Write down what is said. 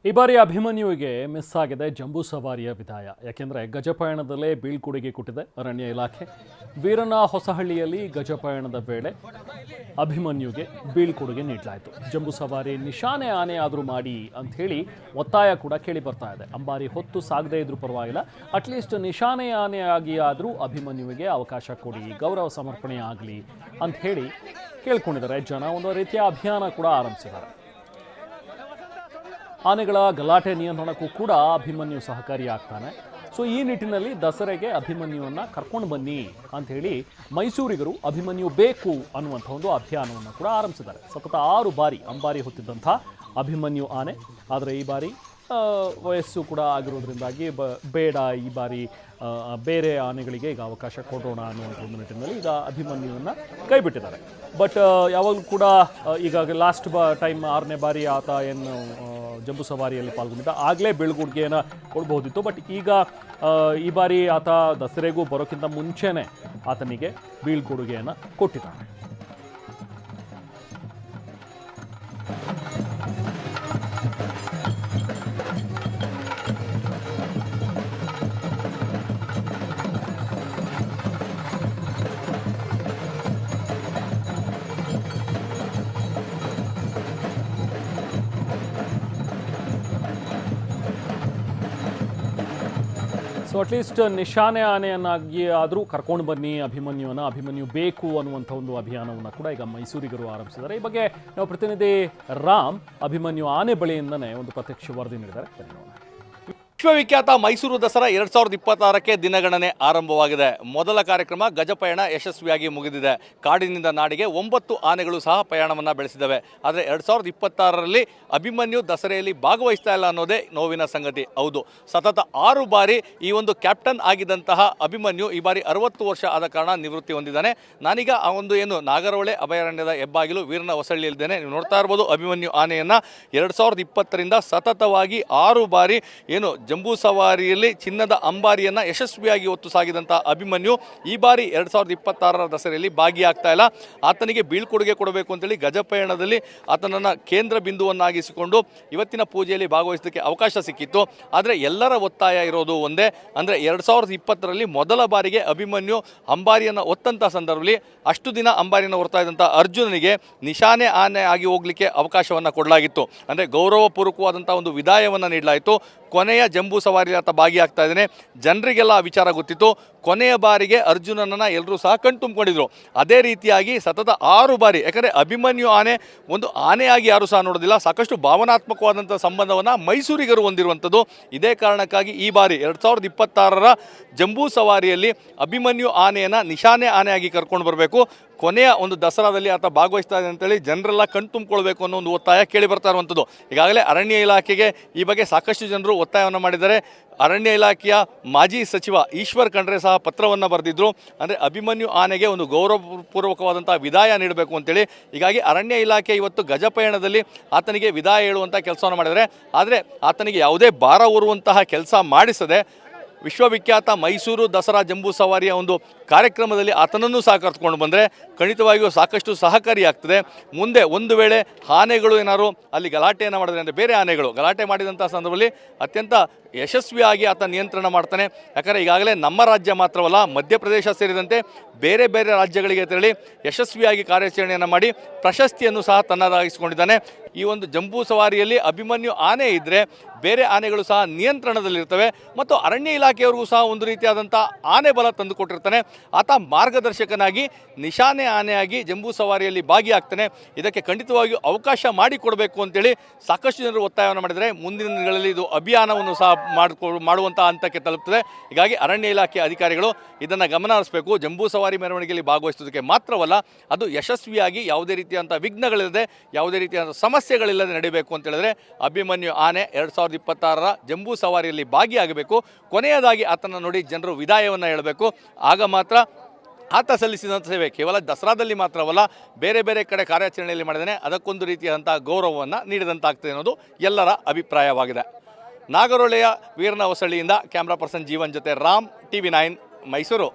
ಈ ಬಾರಿ ಅಭಿಮನ್ಯುವಿಗೆ ಮಿಸ್ ಆಗಿದೆ ಜಂಬೂ ಸವಾರಿಯ ವಿದಾಯ. ಯಾಕೆಂದರೆ ಗಜಪಯಣದಲ್ಲೇ ಬೀಳ್ಕೊಡುಗೆ ಕೊಟ್ಟಿದೆ ಅರಣ್ಯ ಇಲಾಖೆ. ವೀರನ ಹೊಸಹಳ್ಳಿಯಲ್ಲಿ ಗಜಪಯಣದ ವೇಳೆ ಅಭಿಮನ್ಯುಗೆ ಬೀಳ್ಕೊಡುಗೆ ನೀಡಲಾಯಿತು. ಜಂಬೂ ಸವಾರಿ ನಿಶಾನೆ ಆನೆ ಆದರೂ ಮಾಡಿ ಅಂಥೇಳಿ ಒತ್ತಾಯ ಕೂಡ ಕೇಳಿ ಬರ್ತಾ ಇದೆ. ಅಂಬಾರಿ ಹೊತ್ತು ಸಾಗದೇ ಇದ್ರೂ ಪರವಾಗಿಲ್ಲ, ಅಟ್ಲೀಸ್ಟ್ ನಿಶಾನೆ ಆನೆಯಾಗಿ ಆದರೂ ಅಭಿಮನ್ಯುವಿಗೆ ಅವಕಾಶ ಕೊಡಿ, ಗೌರವ ಸಮರ್ಪಣೆ ಆಗಲಿ ಅಂತ ಹೇಳಿ ಕೇಳ್ಕೊಂಡಿದ್ದಾರೆ ಜನ. ಒಂದು ರೀತಿಯ ಅಭಿಯಾನ ಕೂಡ ಆರಂಭಿಸಿದ್ದಾರೆ. ಆನೆಗಳ ಗಲಾಟೆ ನಿಯಂತ್ರಣಕ್ಕೂ ಕೂಡ ಅಭಿಮನ್ಯು ಸಹಕಾರಿಯಾಗ್ತಾನೆ. ಸೊ ಈ ನಿಟ್ಟಿನಲ್ಲಿ ದಸರೆಗೆ ಅಭಿಮನ್ಯುವನ್ನು ಕರ್ಕೊಂಡು ಬನ್ನಿ ಅಂಥೇಳಿ ಮೈಸೂರಿಗರು ಅಭಿಮನ್ಯು ಬೇಕು ಅನ್ನುವಂಥ ಒಂದು ಅಭಿಯಾನವನ್ನು ಕೂಡ ಆರಂಭಿಸಿದ್ದಾರೆ. ಸತತ 6 ಬಾರಿ ಅಂಬಾರಿ ಹೊತ್ತಿದ್ದಂಥ ಅಭಿಮನ್ಯು ಆನೆ, ಆದರೆ ಈ ಬಾರಿ ವಯಸ್ಸು ಕೂಡ ಆಗಿರೋದ್ರಿಂದಾಗಿ ಬೇಡ, ಈ ಬಾರಿ ಬೇರೆ ಆನೆಗಳಿಗೆ ಈಗ ಅವಕಾಶ ಕೊಡೋಣ ಅನ್ನುವಂಥ ಒಂದು ನಿಟ್ಟಿನಲ್ಲಿ ಈಗ ಅಭಿಮನ್ಯುವನ್ನು ಕೈ ಬಿಟ್ಟಿದ್ದಾರೆ. ಬಟ್ ಯಾವಾಗಲೂ ಕೂಡ ಈಗ ಲಾಸ್ಟ್ ಟೈಮ್ 6ನೇ ಬಾರಿ ಆತ ಏನು ಜಂಬೂ ಸವಾರಿಯಲ್ಲಿ ಪಾಲ್ಗೊಂಡಿದ್ದ ಆಗಲೇ ಬೀಳ್ಕೊಡುಗೆಯನ್ನು ಕೊಡ್ಬೋದಿತ್ತು. ಬಟ್ ಈಗ ಈ ಬಾರಿ ಆತ ದಸರೆಗೂ ಬರೋಕ್ಕಿಂತ ಮುಂಚೆನೇ ಆತನಿಗೆ ಬೀಳ್ಕೊಡುಗೆಯನ್ನು ಕೊಟ್ಟಿದ್ದಾರೆ. ಸೊ ಅಟ್ಲೀಸ್ಟ್ ನಿಶಾನೆ ಆನೆಯನ್ನಾಗಿ ಆದರೂ ಕರ್ಕೊಂಡು ಬನ್ನಿ ಅಭಿಮನ್ಯು ಬೇಕು ಅನ್ನುವಂಥ ಒಂದು ಅಭಿಯಾನವನ್ನು ಕೂಡ ಈಗ ಮೈಸೂರಿಗರು ಆರಂಭಿಸಿದ್ದಾರೆ. ಈ ಬಗ್ಗೆ ನಾವು ಪ್ರತಿನಿಧಿ ರಾಮ್ ಅಭಿಮನ್ಯು ಆನೆ ಬಳಿಯಿಂದನೇ ಒಂದು ಪ್ರತ್ಯಕ್ಷ ವರದಿ ನೀಡಿದ್ದಾರೆ. ವಿಶ್ವವಿಖ್ಯಾತ ಮೈಸೂರು ದಸರಾ 2026ಕ್ಕೆ ದಿನಗಣನೆ ಆರಂಭವಾಗಿದೆ. ಮೊದಲ ಕಾರ್ಯಕ್ರಮ ಗಜಪಯಣ ಯಶಸ್ವಿಯಾಗಿ ಮುಗಿದಿದೆ. ಕಾಡಿನಿಂದ ನಾಡಿಗೆ 9 ಆನೆಗಳು ಸಹ ಪಯಣವನ್ನು ಬೆಳೆಸಿದವೆ. ಆದರೆ 2026ರಲ್ಲಿ ಅಭಿಮನ್ಯು ದಸರೆಯಲ್ಲಿ ಭಾಗವಹಿಸ್ತಾ ಇಲ್ಲ ಅನ್ನೋದೇ ನೋವಿನ ಸಂಗತಿ. ಹೌದು, ಸತತ 6 ಬಾರಿ ಈ ಒಂದು ಕ್ಯಾಪ್ಟನ್ ಆಗಿದ್ದಂತಹ ಅಭಿಮನ್ಯು ಈ ಬಾರಿ 60 ವರ್ಷ ಆದ ಕಾರಣ ನಿವೃತ್ತಿ ಹೊಂದಿದ್ದಾನೆ. ನಾನೀಗ ಆ ಒಂದು ಏನು ನಾಗರಹೊಳೆ ಅಭಯಾರಣ್ಯದ ಹೆಬ್ಬಾಗಿಲು ವೀರನ ಹೊಸಳ್ಳಿಯಲ್ಲಿದ್ದೇನೆ. ನೀವು ನೋಡ್ತಾ ಇರ್ಬೋದು ಅಭಿಮನ್ಯು ಆನೆಯನ್ನು 2020ರಿಂದ ಸತತವಾಗಿ 6 ಬಾರಿ ಏನು ಜಂಬೂ ಸವಾರಿಯಲ್ಲಿ ಚಿನ್ನದ ಅಂಬಾರಿಯನ್ನು ಯಶಸ್ವಿಯಾಗಿ ಹೊತ್ತು ಸಾಗಿದಂಥ ಅಭಿಮನ್ಯು ಈ ಬಾರಿ 2026ರ ದಸರೆಯಲ್ಲಿ ಭಾಗಿಯಾಗ್ತಾ ಇಲ್ಲ. ಆತನಿಗೆ ಬೀಳ್ಕೊಡುಗೆ ಕೊಡಬೇಕು ಅಂತೇಳಿ ಗಜಪಯಣದಲ್ಲಿ ಆತನನ್ನು ಕೇಂದ್ರ ಬಿಂದುವನ್ನಾಗಿಸಿಕೊಂಡು ಇವತ್ತಿನ ಪೂಜೆಯಲ್ಲಿ ಭಾಗವಹಿಸೋದಕ್ಕೆ ಅವಕಾಶ ಸಿಕ್ಕಿತ್ತು. ಆದರೆ ಎಲ್ಲರ ಒತ್ತಾಯ ಇರೋದು ಒಂದೇ, ಅಂದರೆ 2020ರಲ್ಲಿ ಮೊದಲ ಬಾರಿಗೆ ಅಭಿಮನ್ಯು ಅಂಬಾರಿಯನ್ನು ಹೊತ್ತಂಥ ಸಂದರ್ಭದಲ್ಲಿ ಅಷ್ಟು ದಿನ ಅಂಬಾರಿಯನ್ನು ಹೊರ್ತಾ ಇದ್ದಂಥ ಅರ್ಜುನನಿಗೆ ನಿಶಾನೆ ಆನೆ ಆಗಿ ಹೋಗಲಿಕ್ಕೆ ಅವಕಾಶವನ್ನು ಕೊಡಲಾಗಿತ್ತು. ಅಂದರೆ ಗೌರವಪೂರ್ವಕವಾದಂಥ ಒಂದು ವಿದಾಯವನ್ನು ನೀಡಲಾಯಿತು. ಕೊನೆಯ ಜಂಬೂ ಸವಾರಿ ಆತ ಭಾಗಿಯಾಗ್ತಾ ಇದ್ದಾನೆ. ಜನರಿಗೆಲ್ಲ ಆ ವಿಚಾರ ಗೊತ್ತಿತ್ತು. ಕೊನೆಯ ಬಾರಿಗೆ ಅರ್ಜುನನನ್ನು ಎಲ್ಲರೂ ಸಹ ಕಣ್ತುಂಬಿಕೊಂಡಿದ್ರು. ಅದೇ ರೀತಿಯಾಗಿ ಸತತ 6 ಬಾರಿ, ಯಾಕಂದರೆ ಅಭಿಮನ್ಯು ಆನೆ ಒಂದು ಆನೆಯಾಗಿ ಯಾರೂ ಸಹ ನೋಡೋದಿಲ್ಲ, ಸಾಕಷ್ಟು ಭಾವನಾತ್ಮಕವಾದಂಥ ಸಂಬಂಧವನ್ನು ಮೈಸೂರಿಗರು ಹೊಂದಿರುವಂಥದ್ದು. ಇದೇ ಕಾರಣಕ್ಕಾಗಿ ಈ ಬಾರಿ 2026ರ ಜಂಬೂ ಸವಾರಿಯಲ್ಲಿ ಅಭಿಮನ್ಯು ಆನೆಯನ್ನು ನಿಶಾನೆ ಆನೆಯಾಗಿ ಕರ್ಕೊಂಡು ಬರಬೇಕು, ಕೊನೆಯ ಒಂದು ದಸರಾದಲ್ಲಿ ಆತ ಭಾಗವಹಿಸ್ತಾ ಇದೆ ಅಂತೇಳಿ ಜನರೆಲ್ಲ ಕಣ್ತುಂಬಿಕೊಳ್ಬೇಕು ಅನ್ನೋ ಒಂದು ಒತ್ತಾಯ ಕೇಳಿ ಬರ್ತಾ ಇರುವಂಥದ್ದು. ಈಗಾಗಲೇ ಅರಣ್ಯ ಇಲಾಖೆಗೆ ಈ ಬಗ್ಗೆ ಸಾಕಷ್ಟು ಜನರು ಒತ್ತಾಯವನ್ನು ಮಾಡಿದ್ದಾರೆ. ಅರಣ್ಯ ಇಲಾಖೆಯ ಮಾಜಿ ಸಚಿವ ಈಶ್ವರ್ ಖಂಡ್ರೆ ಸಹ ಪತ್ರವನ್ನು ಬರೆದಿದ್ದರು. ಅಂದರೆ ಅಭಿಮನ್ಯು ಆನೆಗೆ ಒಂದು ಗೌರವಪೂರ್ವಕವಾದಂಥ ವಿದಾಯ ನೀಡಬೇಕು ಅಂತೇಳಿ. ಹೀಗಾಗಿ ಅರಣ್ಯ ಇಲಾಖೆ ಇವತ್ತು ಗಜಪಯಣದಲ್ಲಿ ಆತನಿಗೆ ವಿದಾಯ ಹೇಳುವಂಥ ಕೆಲಸವನ್ನು ಮಾಡಿದರೆ, ಆದರೆ ಆತನಿಗೆ ಯಾವುದೇ ಭಾರ ಹೊರುವಂತಹ ಕೆಲಸ ಮಾಡಿಸದೆ ವಿಶ್ವವಿಖ್ಯಾತ ಮೈಸೂರು ದಸರಾ ಜಂಬೂ ಸವಾರಿಯ ಒಂದು ಕಾರ್ಯಕ್ರಮದಲ್ಲಿ ಆತನನ್ನು ಸಹ ಕರೆದುಕೊಂಡು ಬಂದರೆ ಖಂಡಿತವಾಗಿಯೂ ಸಾಕಷ್ಟು ಸಹಕಾರಿಯಾಗ್ತದೆ. ಮುಂದೆ ಒಂದು ವೇಳೆ ಆನೆಗಳು ಏನಾದ್ರು ಅಲ್ಲಿ ಗಲಾಟೆಯನ್ನು ಮಾಡಿದ್ರೆ, ಅಂದರೆ ಬೇರೆ ಆನೆಗಳು ಗಲಾಟೆ ಮಾಡಿದಂಥ ಸಂದರ್ಭದಲ್ಲಿ ಅತ್ಯಂತ ಯಶಸ್ವಿಯಾಗಿ ಆತ ನಿಯಂತ್ರಣ ಮಾಡ್ತಾನೆ. ಯಾಕಂದರೆ ಈಗಾಗಲೇ ನಮ್ಮ ರಾಜ್ಯ ಮಾತ್ರವಲ್ಲ, ಮಧ್ಯಪ್ರದೇಶ ಸೇರಿದಂತೆ ಬೇರೆ ಬೇರೆ ರಾಜ್ಯಗಳಿಗೆ ತೆರಳಿ ಯಶಸ್ವಿಯಾಗಿ ಕಾರ್ಯಾಚರಣೆಯನ್ನು ಮಾಡಿ ಪ್ರಶಸ್ತಿಯನ್ನು ಸಹ ತನ್ನದಾಗಿಸಿಕೊಂಡಿದ್ದಾನೆ. ಈ ಒಂದು ಜಂಬೂ ಸವಾರಿಯಲ್ಲಿ ಅಭಿಮನ್ಯು ಆನೆ ಇದ್ದರೆ ಬೇರೆ ಆನೆಗಳು ಸಹ ನಿಯಂತ್ರಣದಲ್ಲಿರ್ತವೆ ಮತ್ತು ಅರಣ್ಯ ಇಲಾಖೆಯವರಿಗೂ ಸಹ ಒಂದು ರೀತಿಯಾದಂಥ ಆನೆ ಬಲ ತಂದುಕೊಟ್ಟಿರ್ತಾನೆ. ಆತ ಮಾರ್ಗದರ್ಶಕನಾಗಿ ನಿಶಾನೆ ಆನೆಯಾಗಿ ಜಂಬೂ ಸವಾರಿಯಲ್ಲಿ ಭಾಗಿಯಾಗ್ತಾನೆ. ಇದಕ್ಕೆ ಖಂಡಿತವಾಗಿಯೂ ಅವಕಾಶ ಮಾಡಿಕೊಡಬೇಕು ಅಂತೇಳಿ ಸಾಕಷ್ಟು ಜನರು ಒತ್ತಾಯವನ್ನು ಮಾಡಿದರೆ ಮುಂದಿನ ದಿನಗಳಲ್ಲಿ ಇದು ಅಭಿಯಾನವನ್ನು ಸಹ ಮಾಡುವಂಥ ಹಂತಕ್ಕೆ ತಲುಪ್ತದೆ. ಹೀಗಾಗಿ ಅರಣ್ಯ ಇಲಾಖೆ ಅಧಿಕಾರಿಗಳು ಇದನ್ನು ಗಮನ ಹರಿಸಬೇಕು. ಜಂಬೂ ಸವಾರಿ ಮೆರವಣಿಗೆಯಲ್ಲಿ ಭಾಗವಹಿಸೋದಕ್ಕೆ ಮಾತ್ರವಲ್ಲ, ಅದು ಯಶಸ್ವಿಯಾಗಿ ಯಾವುದೇ ರೀತಿಯಾದಂಥ ವಿಘ್ನಗಳಿಲ್ಲದೆ, ಯಾವುದೇ ರೀತಿಯಾದ ಸಮಸ್ಯೆಗಳಿಲ್ಲದೆ ನಡೀಬೇಕು ಅಂತ ಹೇಳಿದ್ರೆ ಅಭಿಮನ್ಯು ಆನೆ 2026ರ ಜಂಬೂ ಸವಾರಿಯಲ್ಲಿ ಭಾಗಿಯಾಗಬೇಕು. ಕೊನೆಯದಾಗಿ ಆತನ ನೋಡಿ ಜನರು ವಿದಾಯವನ್ನು ಹೇಳಬೇಕು. ಆಗ ಮಾತ್ರ ಆತ ಸಲ್ಲಿಸಿದಂಥ ಸೇವೆ ಕೇವಲ ದಸರಾದಲ್ಲಿ ಮಾತ್ರವಲ್ಲ, ಬೇರೆ ಬೇರೆ ಕಡೆ ಕಾರ್ಯಾಚರಣೆಯಲ್ಲಿ ಮಾಡಿದರೆ ಅದಕ್ಕೊಂದು ರೀತಿಯಾದಂಥ ಗೌರವವನ್ನು ನೀಡಿದಂತಾಗ್ತದೆ ಅನ್ನೋದು ಎಲ್ಲರ ಅಭಿಪ್ರಾಯವಾಗಿದೆ. ನಾಗರಹೊಳೆಯ ವೀರನ ಹೊಸಳ್ಳಿಯಿಂದ ಕ್ಯಾಮ್ರಾ ಪರ್ಸನ್ ಜೀವನ್ ಜೊತೆ ರಾಮ್, TV9 ಮೈಸೂರು.